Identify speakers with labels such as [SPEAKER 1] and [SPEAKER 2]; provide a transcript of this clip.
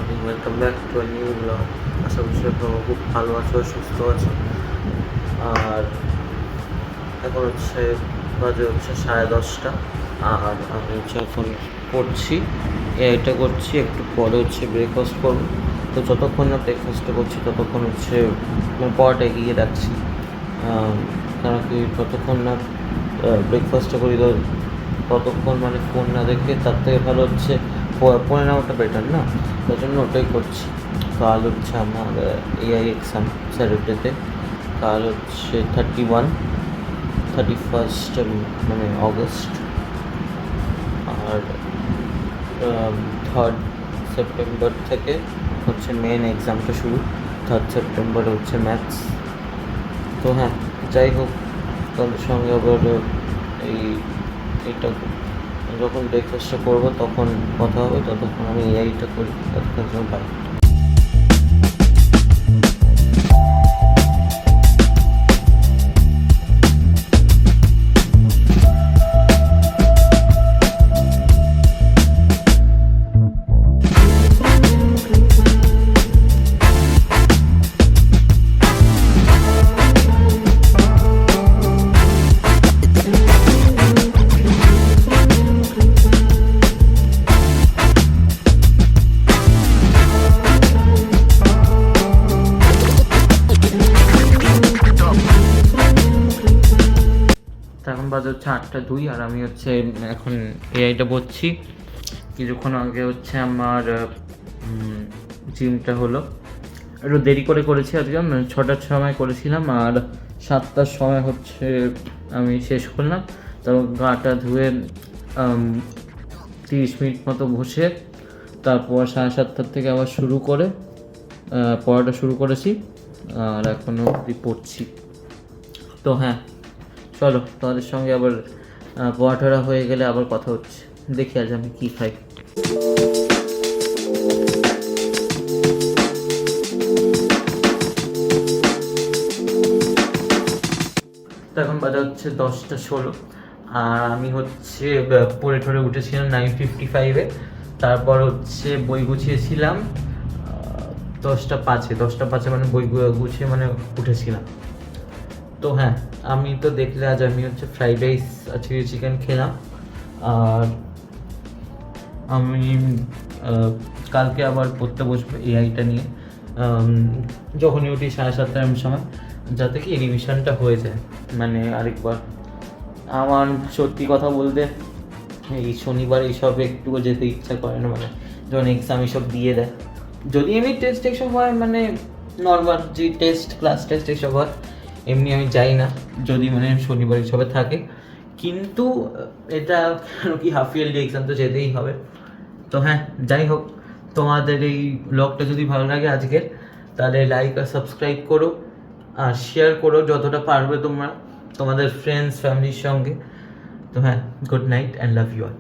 [SPEAKER 1] Morning, welcome back to a new blog. আশা করছি আপনারা খুব ভালো আছো, সুস্থ আছো। আর এখন বাজে 10:30, আর আমি এখন করছি করছি একটু পরে ব্রেকফাস্ট করবো। তো যতক্ষণ না ব্রেকফাস্টটা করছি ততক্ষণ পড়াটা এগিয়ে রাখছি, কারণ কি যতক্ষণ না ব্রেকফাস্টটা করি ততক্ষণ ফোন না দেখে তার থেকে ভালো পড়ে নেওয়াটা বেটার না, তার জন্য ওটাই করছি। কাল আমার এআই এক্সাম স্যাটারডেতে। কাল 31 অগস্ট, আর 3rd সেপ্টেম্বর থেকে মেন এক্সামটা শুরু। 3rd September maths. তো হ্যাঁ, যাই হোক, তাদের সঙ্গে আবার এইটা যখন ব্রেকফাস্টটা করবো তখন কথা হবে। ততক্ষণ আমি এআইটা করি, ততক্ষণ বাই। এখন বাজে 8:02, আর আমি এখন এআইটা বলছি। কিছুক্ষণ আগে আমার জিমটা হলো। একটু দেরি করে করেছি আজকে, 6টার সময় করেছিলাম, আর 7টার সময় আমি শেষ করলাম। তারপর গাটা ধুয়ে 30 মিনিট মতো বসে তারপর 7:30 থেকে আবার শুরু করে পড়াটা শুরু করেছি, আর এখনও অবধি পড়ছি। তো হ্যাঁ, চলো তোমাদের সঙ্গে আবার পড়াটা হয়ে গেলে আবার কথা হচ্ছে। দেখি আজ আমি কী খাই। তো এখন বাজে 10:16, আর আমি পড়ে ঠরে উঠেছিলাম 9:55-এ। তারপর বই গুছিয়েছিলাম 10:05 বই গুছিয়ে উঠেছিলাম। তো হ্যাঁ, আমি তো দেখলে আজ আমি ফ্রাইড রাইস আর চিলি চিকেন খেলাম। আর আমি কালকে আবার পড়তে বসবো এআইটা নিয়ে, যখনই উঠি 7:30 সময়, যাতে কি রিভিশনটা হয়ে যায়। আরেকবার আমার সত্যি কথা বলতে এই শনিবার এইসব একটুও যেতে ইচ্ছা করে না, যখন এক্সাম এসব দিয়ে দেয়। যদি এমনি টেস্ট এসব হয়, নর্মাল যে ক্লাস টেস্ট এসব হয়, এমনি আমি যাই না যদি শনিবার হিসাবে থাকে। কিন্তু এটা কেন কি হাফ ইয়ারলি এক্সাম, তো যেতেই হবে। তো হ্যাঁ, যাই হোক, তোমাদের এই ব্লগটা যদি ভালো লাগে আজকের, তাহলে লাইক আর সাবস্ক্রাইব করো, আর শেয়ার করো যতটা পারবে তোমাদের ফ্রেন্ডস ফ্যামিলির সঙ্গে। তো হ্যাঁ, good night and love you all.